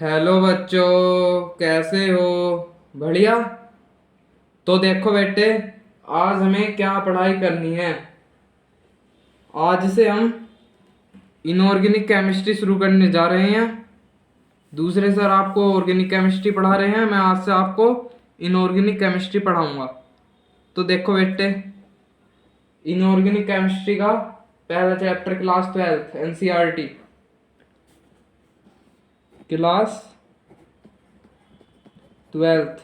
Hello बच्चों, कैसे हो? बढ़िया। तो देखो बेटे, आज हमें क्या पढ़ाई करनी है। आज से हम इनऑर्गेनिक केमिस्ट्री शुरू करने जा रहे हैं। दूसरे सर आपको ऑर्गेनिक केमिस्ट्री पढ़ा रहे हैं, मैं आज से आपको इनऑर्गेनिक केमिस्ट्री पढ़ाऊंगा। तो देखो बेटे, इनऑर्गेनिक केमिस्ट्री का पहला chapter class 12 NCERT. Class 12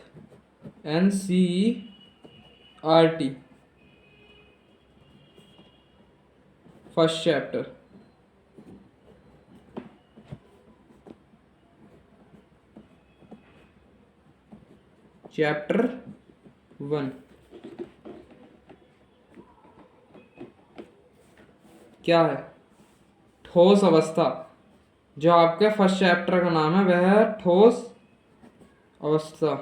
NCERT first chapter. Chapter 1 क्या है? ठोस अवस्था। जो आपके फर्स्ट चैप्टर का नाम है वह है ठोस अवस्था।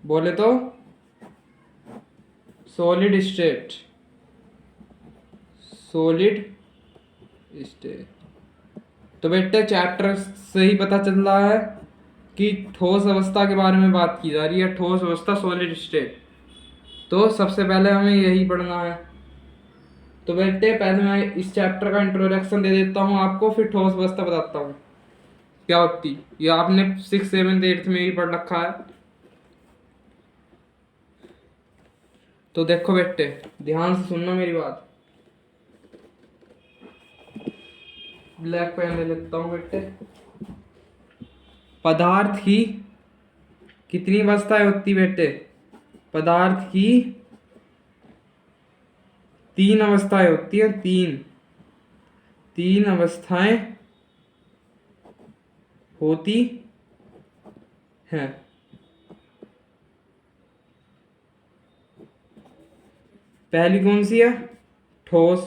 बोले तो सॉलिड स्टेट। Solid state. तो बेटे, चैप्टर से ही पता चल रहा है कि ठोस अवस्था के बारे में बात की जा रही है। ठोस अवस्था, सॉलिड स्टेट। तो सबसे पहले हमें यही पढ़ना है। तो बेटे, पहले मैं इस चैप्टर का इंट्रोडक्शन दे देता हूँ आपको, फिर ठोस अवस्था बताता हूँ क्या होती। ये आपने 6, 7, 8 में भी पढ़ रखा है। तो देखो बेटे, ध्यान से सुनना मेरी बात। ब्लैक पेन ले लेता हूँ बेटे। पदार्थ की कितनी अवस्थाएं होती बेटे? पदार्थ की 3 अवस्थाएं होती हैं। तीन अवस्थाएं होती हैं। पहली कौन सी है? ठोस।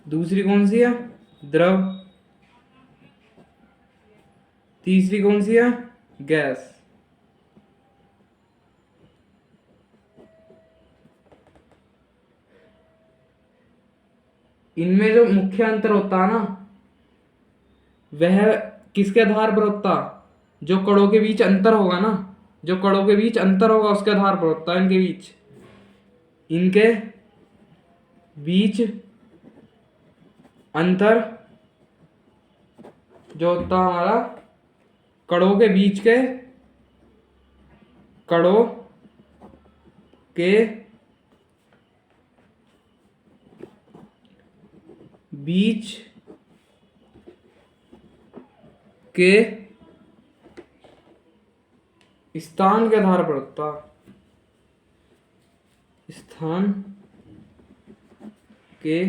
दूसरी कौन सी है? द्रव। तीसरी कौन सी है? गैस। इनमें जो मुख्य अंतर होता है ना, वह किसके आधार पर होता? जो कणों के बीच अंतर होगा ना, जो कणों के बीच अंतर होगा उसके आधार पर होता है। इनके बीच अंतर जो होता है हमारा, कणों के बीच के कणों के बीच के स्थान के आधार पर होता। स्थान के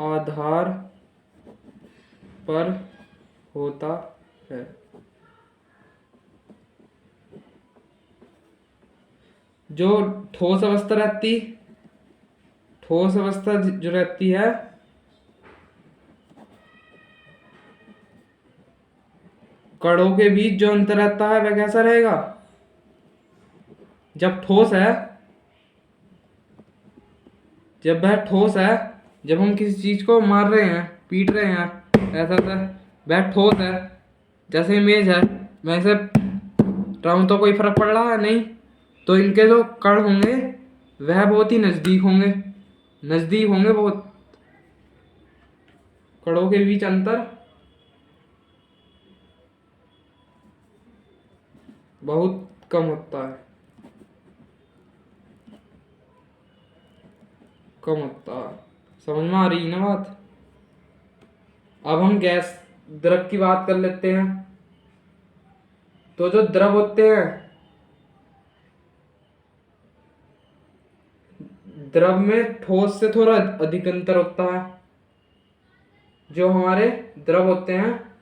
आधार पर होता है। जो ठोस अवस्था रहती, ठोस अवस्था जो रहती है, कणों के बीच जो अंतर रहता है वह कैसा रहेगा? जब ठोस है, जब वह ठोस है, जब हम किसी चीज को मार रहे हैं, पीट रहे हैं, ऐसा ऐसा, वह ठोस है। जैसे इमेज है, वैसे रहूं तो कोई फर्क पड़ रहा है नहीं। तो इनके जो कण होंगे वह बहुत ही नजदीक होंगे, नजदीक होंगे बहुत। कणों के बीच अंतर बहुत कम होता है, कम होता है। समझ में आ रही है ना बात? अब हम गैस द्रव की बात कर लेते हैं। तो जो द्रव होते हैं, द्रव में ठोस से थोड़ा अधिक अंतर होता है। जो हमारे द्रव होते हैं,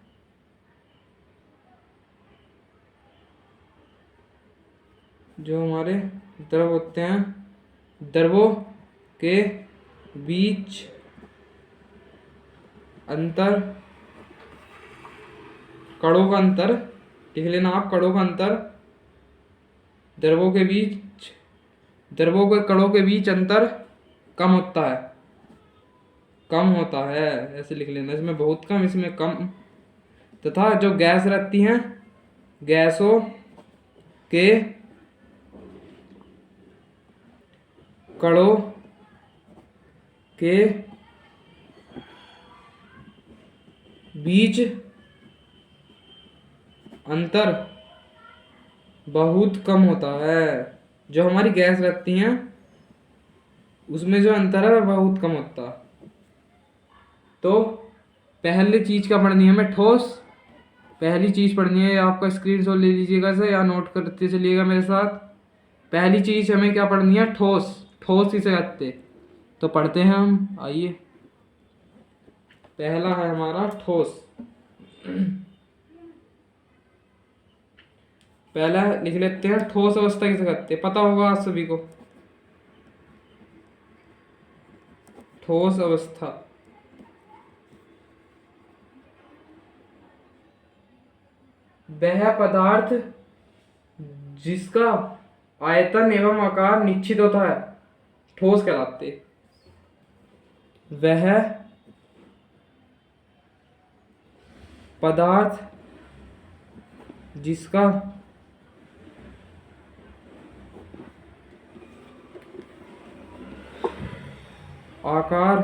जो हमारे द्रव होते हैं, द्रवों के बीच अंतर, कणों का अंतर लिख लेना आप। कणों का अंतर, द्रवों के कणों के बीच अंतर कम होता है। कम होता है, ऐसे लिख लेना। इसमें बहुत कम, इसमें कम। तथा जो गैस रहती हैं, गैसों के कणों के बीच अंतर बहुत कम होता है। जो हमारी गैस रहती हैं उसमें जो अंतर है वह बहुत कम होता है। तो पहली चीज क्या पढ़नी है हमें? ठोस। पहली चीज पढ़नी है, आपका स्क्रीनशॉट ले लीजिएगा से या नोट करते चलिएगा मेरे साथ। पहली चीज हमें क्या पढ़नी है? ठोस। ठोस किसे कहते? तो पढ़ते हैं हम, आइए। पहला है हमारा ठोस। पहला लिख लेते हैं, ठोस अवस्था किसे कहते हैं? पता होगा आप सभी को। ठोस अवस्था वह पदार्थ जिसका आयतन एवं आकार निश्चित होता है, ठोस कहलाते। वह पदार्थ जिसका आकार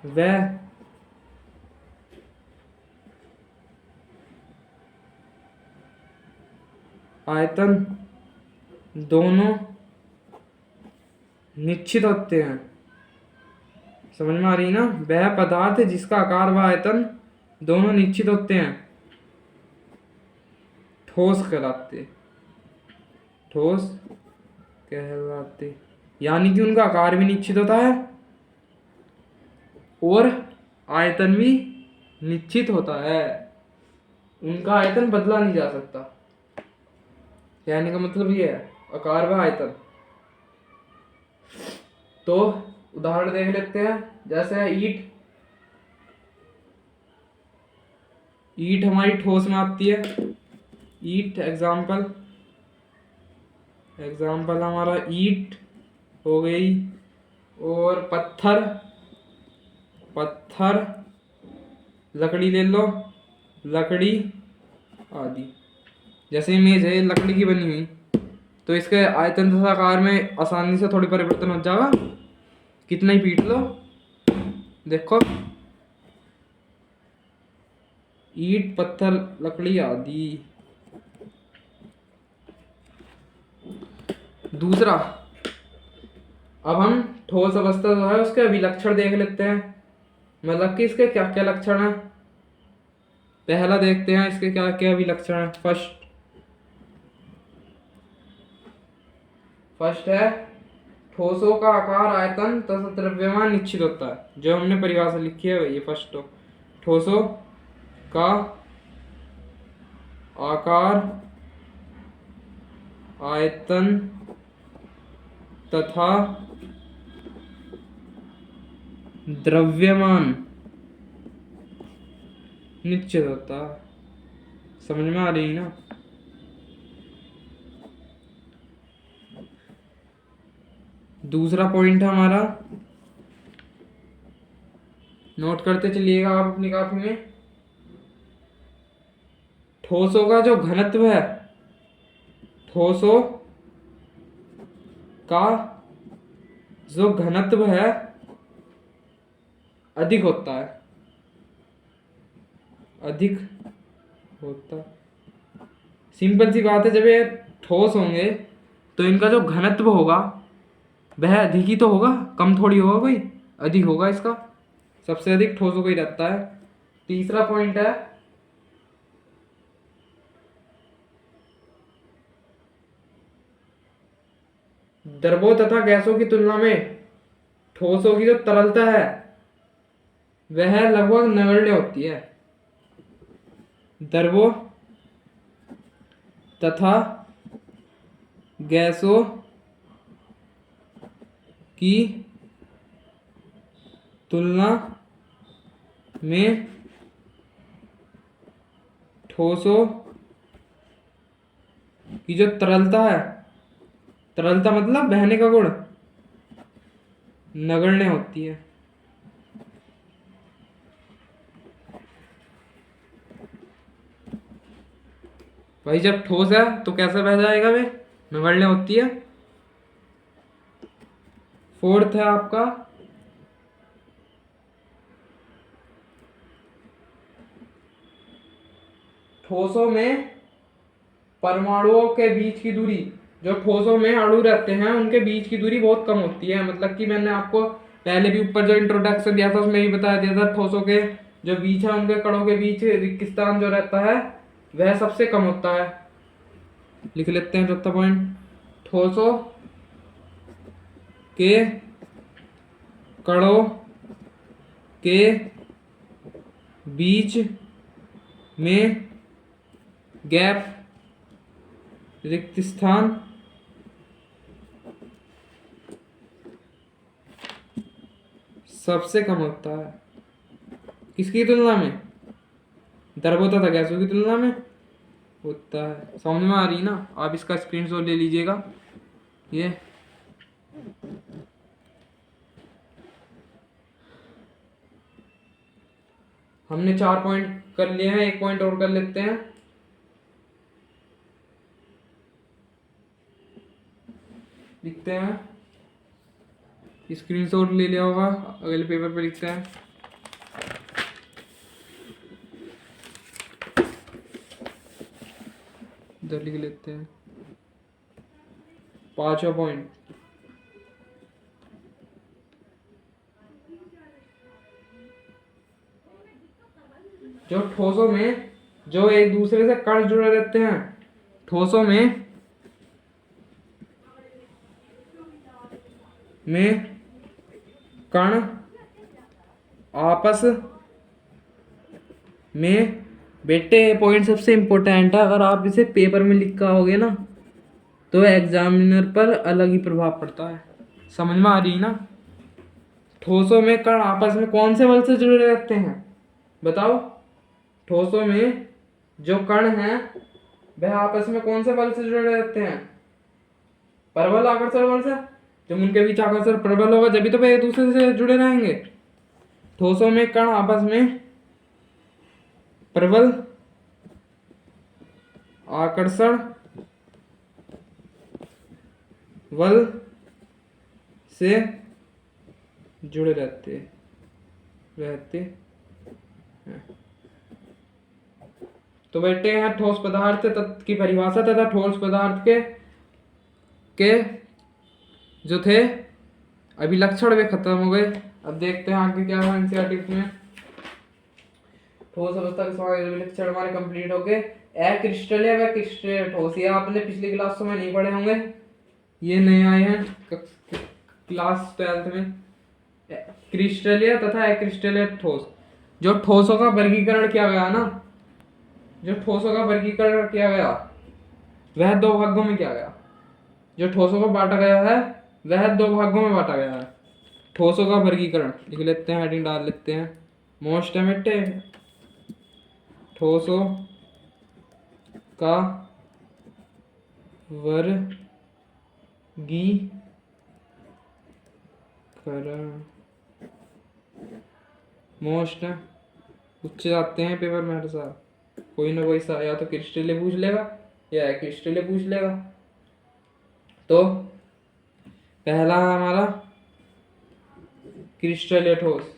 व आयतन दोनों निश्चित होते हैं। समझ में आ रही ना? वह पदार्थ जिसका आकार व आयतन दोनों निश्चित होते हैं, ठोस कहलाते। ठोस कहलाते, यानी कि उनका आकार भी निश्चित होता है और आयतन भी निश्चित होता है। उनका आयतन बदला नहीं जा सकता। कहने का मतलब ये है, आकार व आयतन। तो उदाहरण देख लेते हैं, जैसे ईंट। ईंट हमारी ठोस में आती है। ईंट एग्जाम्पल हमारा ईंट हो गई। और पत्थर लकड़ी ले लो, लकड़ी आदि। जैसे इमेज है लकड़ी की बनी हुई, तो इसके आयतन तथा आकार में आसानी से थोड़ी परिवर्तन हो जाएगा। कितना ही पीट लो, देखो ईंट, पत्थर, लकड़ी आदि। दूसरा, अब हम ठोस अवस्था जो है उसके अभिलक्षण देख लेते हैं। मतलब कि इसके क्या क्या लक्षण है। पहला देखते हैं इसके क्या क्या अभिलक्षण है। फर्स्ट है, ठोसों का आकार, आयतन तथा द्रव्यमान निश्चित होता है। जो हमने परिभाषा लिखी है वही फर्स्ट। ठोसों का आकार, आयतन तथा द्रव्यमान निश्चित होता है। समझ में आ रही ना? दूसरा पॉइंट है हमारा, नोट करते चलिएगा आप अपनी कॉपी में। ठोसों का जो घनत्व है, ठोसों का जो घनत्व है अधिक होता है। अधिक होता, सिंपल सी बात है। जब ये ठोस होंगे तो इनका जो घनत्व होगा वह अधिक ही तो होगा, कम थोड़ी होगा कोई, अधिक होगा इसका। सबसे अधिक ठोसों का ही रहता है। तीसरा पॉइंट है, द्रवों तथा गैसों की तुलना में ठोसों की जो तरलता है वह लगभग नगण्य होती है। द्रवों तथा गैसों की तुलना में ठोसों की जो तरलता है, तरलता मतलब बहने का गुण, नगण्य होती है। भाई जब ठोस है तो कैसे बह जाएगा वे? नगण्य होती है। फोर्थ है आपका ठोसों में परमाणुओं के बीच की दूरी, जो ठोसों में अणु रहते हैं उनके बीच की दूरी बहुत कम होती है। मतलब कि मैंने आपको पहले भी ऊपर जो इंट्रोडक्शन दिया था उसमें ही बता दिया था, ठोसों के जो बीच है उनके कणों के बीच रिक्त स्थान जो रहता है वह सबसे कम होता है। लिख लेते हैं चौथा पॉइंट, ठोसों के कणों के बीच में गैप, रिक्त स्थान सबसे कम होता है। किसकी तुलना में? द्रव तथा गैसों की तुलना में होता है। समझ में आ रही ना? आप इसका स्क्रीनशॉट ले लीजिएगा। ये हमने 4 पॉइंट कर लिए हैं, 1 पॉइंट और कर लेते हैं। लिखते हैं, स्क्रीनशॉट ले लिया होगा, अगले पेपर पे लिखते हैं। इधर लिख लेते हैं 5वां पॉइंट, जो ठोसों में जो एक दूसरे से कण जुड़े रहते हैं, ठोसों में कण आपस में, बेटे पॉइंट सबसे इम्पोर्टेंट है, अगर आप इसे पेपर में लिख का होगे ना तो एग्जामिनर पर अलग ही प्रभाव पड़ता है। समझ में आ रही ना? ठोसों में कण आपस में कौन से बल से जुड़े रहते हैं? बताओ। ठोसों में जो कण हैं वह आपस में कौन से बल से जुड़े रहते हैं? परबल, आकर्षण बल से। जब उनके बीच आकर्षण प्रबल होगा जब तो वे एक दूसरे से जुड़े रहेंगे। ठोसों में कण आपस में प्रबल आकर्षण बल से जुड़े रहते हैं। तो बेटे यहाँ ठोस पदार्थ की परिभाषा तथा ठोस पदार्थ के जो थे अभी लक्षण वे खत्म हो गए। अब देखते हैं आगे क्या हुआ एनसीईआरटी में। ठोस अवस्था के सभी लक्षण हमारे कंप्लीट हो गए। अक्रिस्टलीय व क्रिस्टलीय ठोस, ये आपने पिछली क्लासों में नहीं पढ़े होंगे, ये नए आए हैं क्लास 12th में। क्रिस्टलीय तथा अक्रिस्टलीय ठोस, जो ठोसों का वर्गीकरण किया गया ना, जो ठोसों का वर्गीकरण किया गया वह 2 भागों में किया गया। जो ठोसों को बांटा गया है वह 2 भागों में बांटा गया है। ठोसों का वर्गीकरण लिख लेते हैं, हेडिंग डाल लेते हैं, मोस्ट एमिटे ठोसों का वर्गीकरण। मोस्ट पूछे जाते हैं पेपर में हर साल, कोई ना कोई सा या तो क्रिस्टलीय पूछ लेगा या क्रिस्टलीय पूछ लेगा। तो पहला है हमारा क्रिस्टलीय ठोस।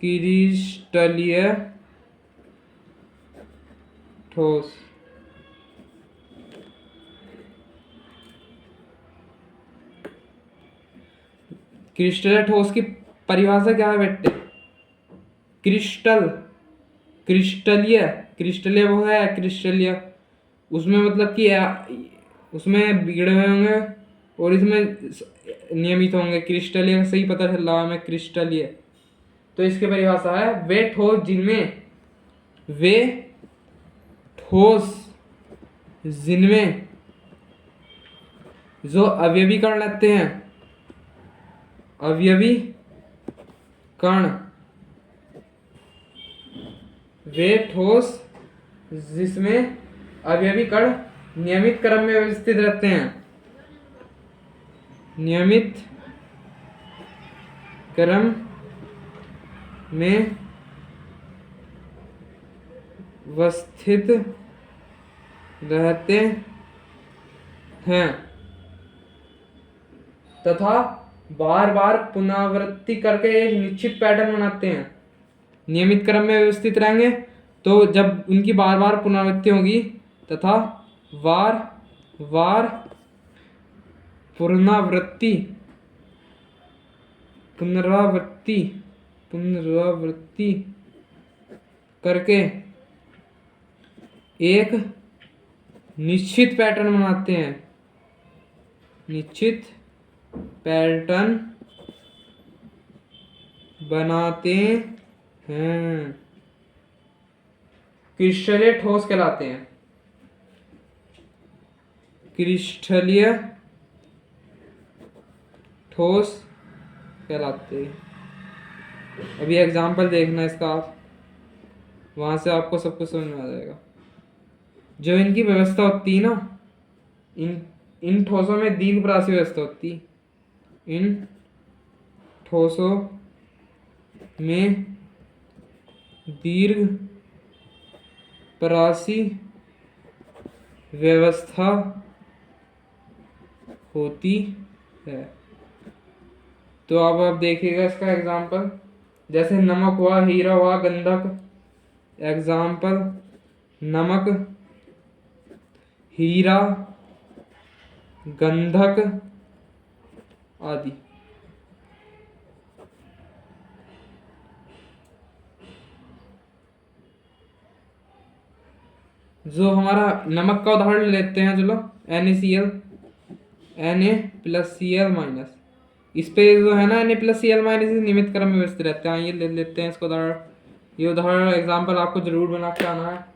क्रिस्टलीय ठोस क्रिस्टलीय ठोस की परिभाषा क्या है बेटे? क्रिस्टल, क्रिस्टलीय, क्रिस्टलीय वो है क्रिस्टलीय, उसमें मतलब कि उसमें बिगड़े हुए होंगे और इसमें नियमित होंगे। क्रिस्टलीय सही पता चल रहा है हमें, क्रिस्टलीय। तो इसकी परिभाषा है वे ठोस जिनमें जो अवयवी कण लगते हैं, अवयवी कण, वे ठोस जिसमें अवयवी कण नियमित क्रम में व्यवस्थित रहते हैं। नियमित क्रम में व्यवस्थित रहते हैं तथा बार बार पुनरावृत्ति करके एक निश्चित पैटर्न बनाते हैं। नियमित क्रम में व्यवस्थित रहेंगे तो जब उनकी बार बार पुनरावृत्ति होगी तथा बार बार पुनरावृत्ति पुनरावृत्ति पुनरावृत्ति करके एक निश्चित पैटर्न बनाते हैं। निश्चित पैटर्न बनाते हैं। क्रिस्टलीय ठोस कहलाते हैं। क्रिस्टलीय ठोस कहलाते हैं। अभी एग्जाम्पल देखना इसका आप, वहां से आपको सब कुछ समझ में आ जाएगा। जो इनकी व्यवस्था होती है ना, इन ठोसों में दीर्घपरासी व्यवस्था होती है। इन ठोसों में दीर्घ परासी व्यवस्था होती है। तो अब आप देखिएगा इसका एग्जाम्पल, जैसे नमक हुआ, हीरा हुआ, गंधक। एग्जाम्पल नमक, हीरा, गंधक आदि। जो हमारा नमक का उदाहरण लेते हैं, चलो NaCl, Na+Cl-। इस पे जो है ना Na+Cl- नियमित क्रम में व्यवस्थित रहते हैं। ये ले लेते हैं इसको उदाहरण। ये उदाहरण एग्जाम्पल आपको जरूर बना के आना है।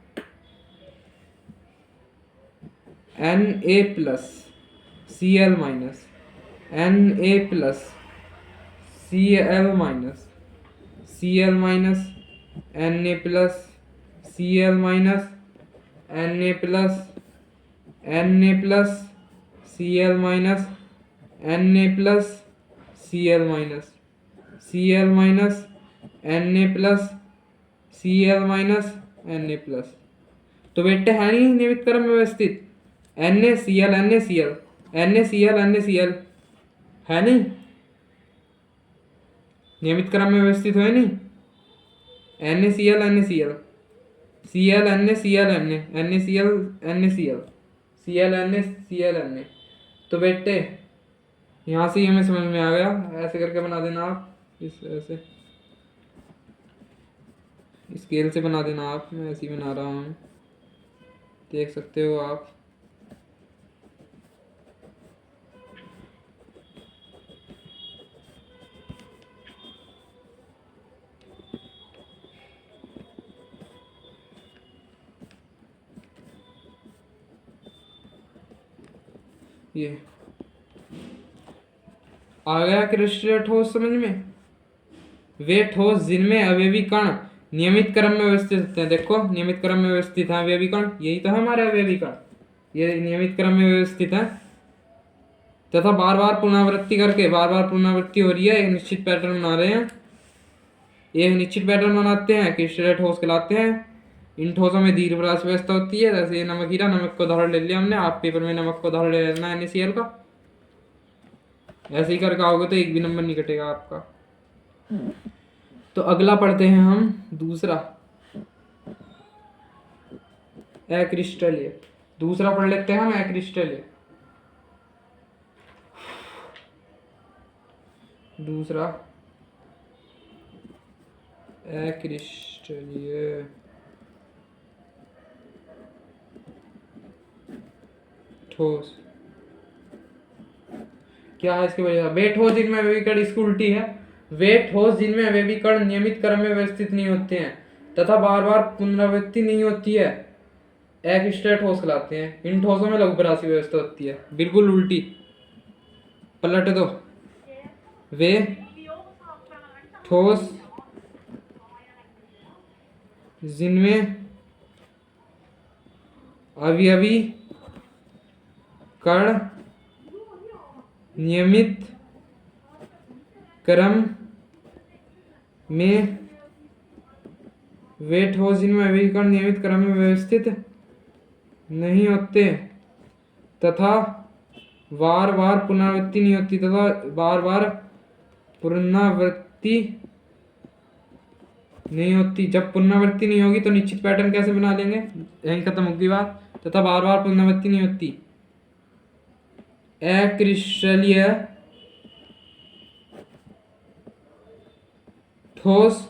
Na+Cl-, Na+Cl-, Cl-, Na+Cl-, Na+Cl-, Na+Cl-, तो बेटे है नहीं नियमित क्रम में व्यवस्थित। NaCl NaCl NaCl NaCl है नहीं, नियमित क्रम में व्यवस्थित है नहीं। NaCl NaCl Cl NaCl NaCl NaCl Cl NaCl Na। तो बेटे यहाँ से हमें समझ में आ गया। ऐसे करके बना देना आप, इस ऐसे स्केल से बना देना आप। मैं ऐसे ही बना रहा हूँ, देख सकते हो आप। ये आ गया क्रिस्टलीय ठोस समझ में। वे ठोस जिनमें अवयवी कण नियमित क्रम में व्यवस्थित होते हैं। देखो नियमित क्रम में व्यवस्थित है अवयवी कण, यही तो है हमारे अवयवी कण। ये नियमित क्रम में व्यवस्थित है तथा बार बार पुनरावृत्ति करके, बार बार पुनरावृत्ति हो रही है, एक निश्चित पैटर्न बना रहे हैं। एक निश्चित पैटर्न बनाते हैं, क्रिस्टलीय ठोस कहलाते हैं। इन ठोसों में दीर्घपरासी व्यवस्था होती है। जैसे नमक, हीरा, नमक का उदाहरण ले लिया हमने। आप पेपर में नमक का उदाहरण ले लेना NaCl का। ऐसे ही करके आओगे तो एक भी नंबर नहीं कटेगा आपका। तो अगला पढ़ते हैं हम दूसरा, अक्रिस्टलीय। दूसरा पढ़ लेते हैं हम अक्रिस्टलीय। दूसरा अक्रिस्टलीय ठोस क्या है इसकी वजह? वे ठोस जिनमें अवयवी कण, इसकी उल्टी है। वे ठोस जिनमें अवयवी कण नियमित क्रम में व्यवस्थित नहीं होते हैं तथा बार बार पुनरावृत्ति नहीं होती है, अक्रिस्टलीय ठोस कहलाते हैं। इन ठोसों में लघुपरासी व्यवस्था होती है। बिल्कुल उल्टी, पलट दो। वे ठोस जिनमें अवयवी कण नियमित क्रम में वे ठोस जिनमें अभी कण नियमित क्रम में व्यवस्थित नहीं होते तथा बार बार पुनरावृत्ति नहीं होती तथा बार बार पुनरावृत्ति नहीं होती। जब पुनरावृत्ति नहीं होगी तो निश्चित पैटर्न कैसे बना लेंगे, यहीं खत्म होगी बात। तथा बार बार पुनरावृत्ति नहीं होती। अक्रिस्टलीय ठोस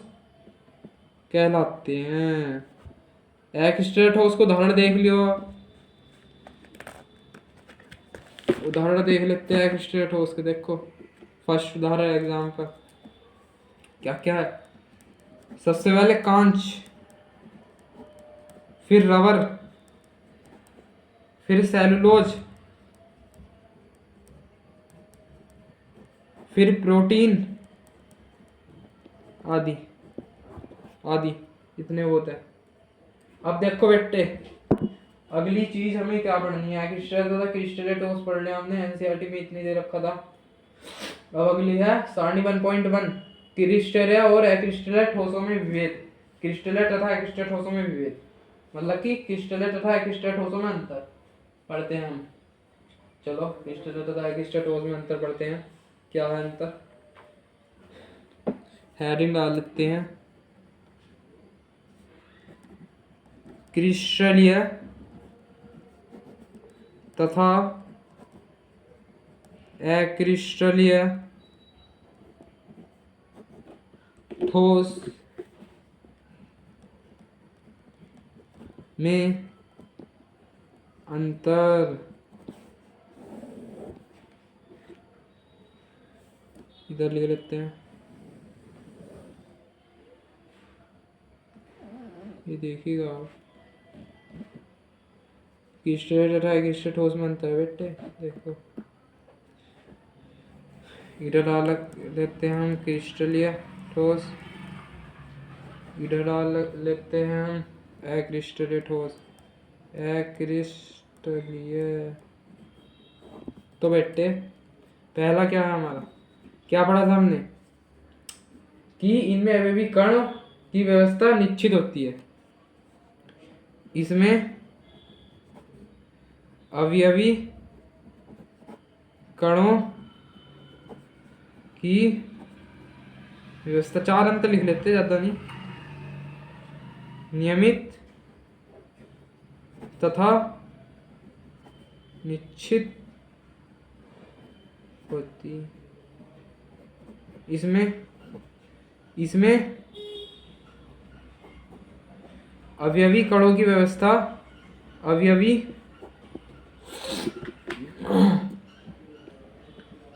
कहलाते हैं। अक्रिस्टलीय ठोस को उदाहरण देख लियो, उदाहरण देख लेते हैं अक्रिस्टलीय ठोस के। देखो फर्स्ट उदाहरण एग्जाम का क्या क्या है। सबसे पहले कांच, फिर रबर, फिर सेलुलोज, फिर प्रोटीन आदि आदि, इतने होते हैं। अब देखो बेटे, अगली चीज हमें क्या पढ़नी है। क्रिस्टल ठोस पढ़ लिया हमने, एनसीईआरटी में इतनी दे रखा था। अब अगली है सारणी 1.1 क्रिस्टलीय और अक्रिस्टलीय ठोसों में विभेद। क्रिस्टलीय तथा अक्रिस्टलीय ठोसों में विभेद मतलब कि क्रिस्टलीय तथा अक्रिस्टलीय ठोसों में अंतर पढ़ते हैं हम। चलो क्रिस्टलीय तथा अक्रिस्टलीय ठोस में अंतर पढ़ते हैं। क्या है अंतर, हेडिंग डाल लेते हैं। क्रिस्टलीय तथा अक्रिस्टलीय ठोस में अंतर। इधर लिख लेते हैं, ये देखिएगा क्रिस्टलीय तथा अक्रिस्टलीय ठोस में अंतर है बेटे। देखो इधर डाल लेते हैं हम क्रिस्टलीय ठोस, इधर डाल लेते हैं हम अक्रिस्टलीय ठोस। अक्रिस्टलीय तो बेटे पहला क्या है हमारा, क्या पढ़ा था हमने कि इनमें अभी भी कण की व्यवस्था निश्चित होती है। इसमें अवयवी कणों की व्यवस्था, चार अंतर लिख लेते, ज्यादा नहीं। नियमित तथा निश्चित होती। इसमें अवयवी कणों की व्यवस्था, अवयवी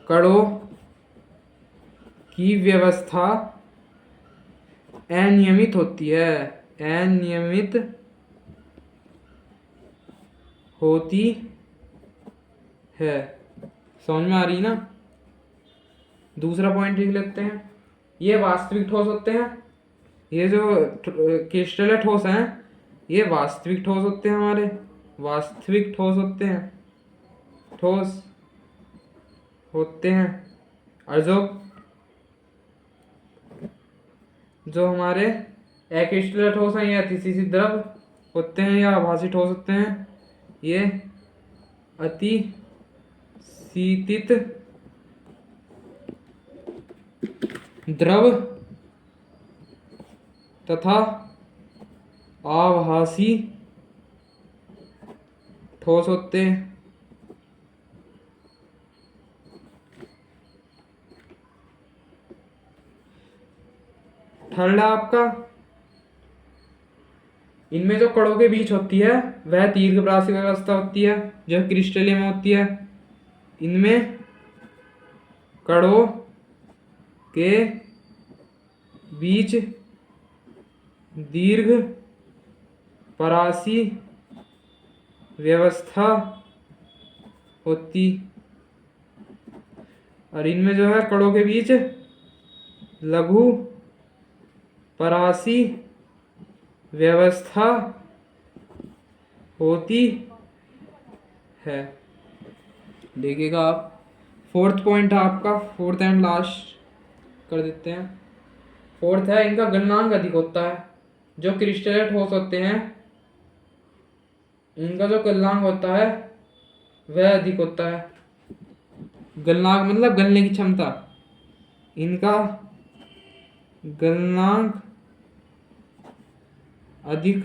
कणों की व्यवस्था अनियमित होती है, अनियमित होती है। समझ में आ रही ना। दूसरा पॉइंट लिख लेते हैं, ये वास्तविक ठोस होते हैं। ये जो क्रिस्टलीय ठोस हैं ये वास्तविक ठोस होते हैं, हमारे वास्तविक ठोस होते हैं, ठोस होते हैं। और जो हमारे अक्रिस्टलीय ठोस हैं ये अतिशीतल द्रव होते हैं या आभासी ठोस होते हैं। ये अतिशीतित द्रव तथा आभासी ठोस होते हैं। थर्ड आपका, इनमें जो कणों के बीच होती है वह दीर्घप्रासी व्यवस्था होती है जो क्रिस्टलीय में होती है। इनमें कणों के बीच दीर्घ परासी व्यवस्था होती, और इनमें जो है कणों के बीच लघु परासी व्यवस्था होती है। देखिएगा आप। फोर्थ पॉइंट है आपका, फोर्थ एंड लास्ट कर देते हैं। फोर्थ है इनका गलनांक अधिक होता है। जो क्रिस्टलेट ठोस होते हैं इनका जो गलनांक होता है वह अधिक होता है। गलनांक मतलब गलने की क्षमता। इनका गलनांक अधिक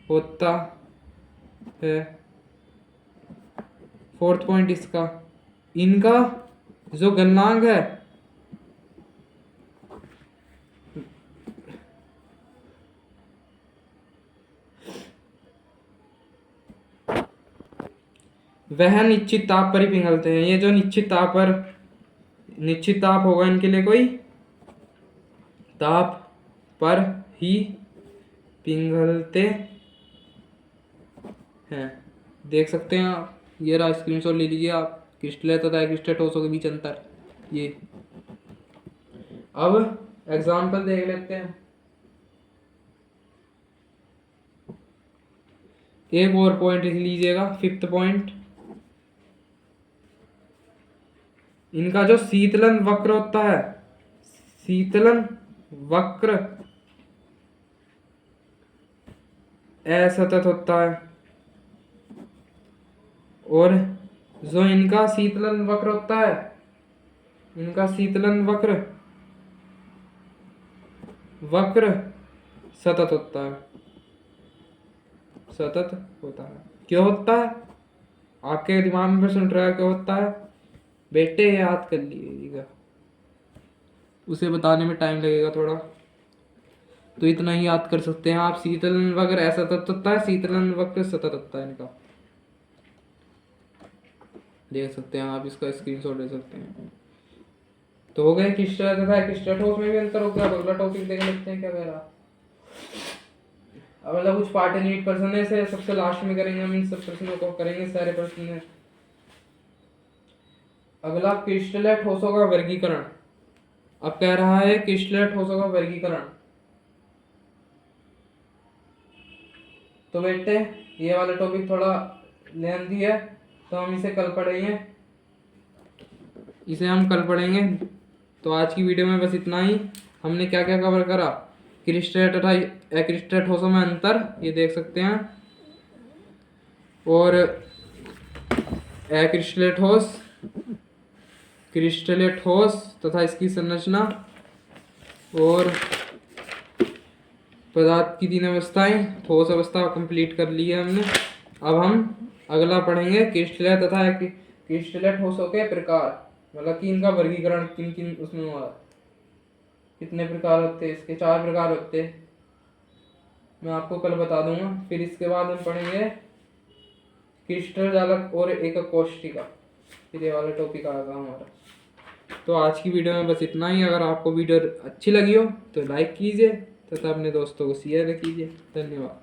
होता है। फोर्थ पॉइंट इसका, इनका जो गलनांक है वह निश्चित ताप पर ही पिघलते हैं। ये जो निश्चित ताप होगा इनके लिए, कोई ताप पर ही पिघलते हैं। देख सकते हैं आप, ये रहा, स्क्रीनशॉट ले लीजिए आप। क्रिस्टल तथा क्रिस्टल ठोसों के बीच अंतर ये। अब एग्जाम्पल देख लेते हैं। एक और पॉइंट लिख लीजिएगा, फिफ्थ पॉइंट। इनका जो शीतलन वक्र होता है, शीतलन वक्र असतत होता है। और जो इनका शीतलन वक्र होता है, इनका शीतलन वक्र सतत होता है। सतत होता है। क्यों होता है? आपके दिमाग में सुन रहा है क्यों होता है? बेटे याद कर लीजिएगा, उसे बताने में टाइम लगेगा थोड़ा, तो इतना ही याद कर सकते हैं आप। शीतलन वक्र ऐसा तत्व होता है, शीतलन वक्र सतत होता है। इनका देख सकते हैं आप, इसका स्क्रीनशॉट ले सकते हैं। तो हो गए क्रिस्टल तथा क्रिस्टल ठोस में भी अंतर हो गया। अब अगला टॉपिक देख लेते हैं क्या कह रहा। अब मतलब कुछ पार्ट नीट प्रश्न है, से सबसे लास्ट में करेंगे हम। इन सब प्रश्नों को करेंगे, सारे प्रश्न है। अगला क्रिस्टल ठोसों का वर्गीकरण। अब कह रहा है क्रिस्टल ठोसों का वर्गीकरण। तो बेटे ये वाला टॉपिक थोड़ा लेंथी है, तो हम इसे कल पढ़ेंगे। तो आज की वीडियो में बस इतना ही। हमने क्या क्या कवर करा, क्रिस्टल तथा अक्रिस्टल ठोसों में अंतर, ये देख सकते हैं। और अक्रिस्टल ठोस, क्रिस्टल ठोस तथा इसकी संरचना, और पदार्थ की 3 अवस्थाएं। ठोस अवस्था कंप्लीट कर ली है हमने। अब हम अगला पढ़ेंगे क्रिस्टल तथा क्रिस्टल ठोसों के प्रकार, मतलब कि इनका वर्गीकरण किन किन उसमें हुआ, कितने प्रकार होते हैं। इसके 4 प्रकार होते हैं, मैं आपको कल बता दूंगा। फिर इसके बाद हम पढ़ेंगे क्रिस्टल जालक और एक कोष्टिका। फिर ये वाला टॉपिक आएगा हमारा। तो आज की वीडियो में बस इतना ही। अगर आपको वीडियो अच्छी लगी हो तो लाइक कीजिए तथा अपने दोस्तों को शेयर कीजिए। धन्यवाद।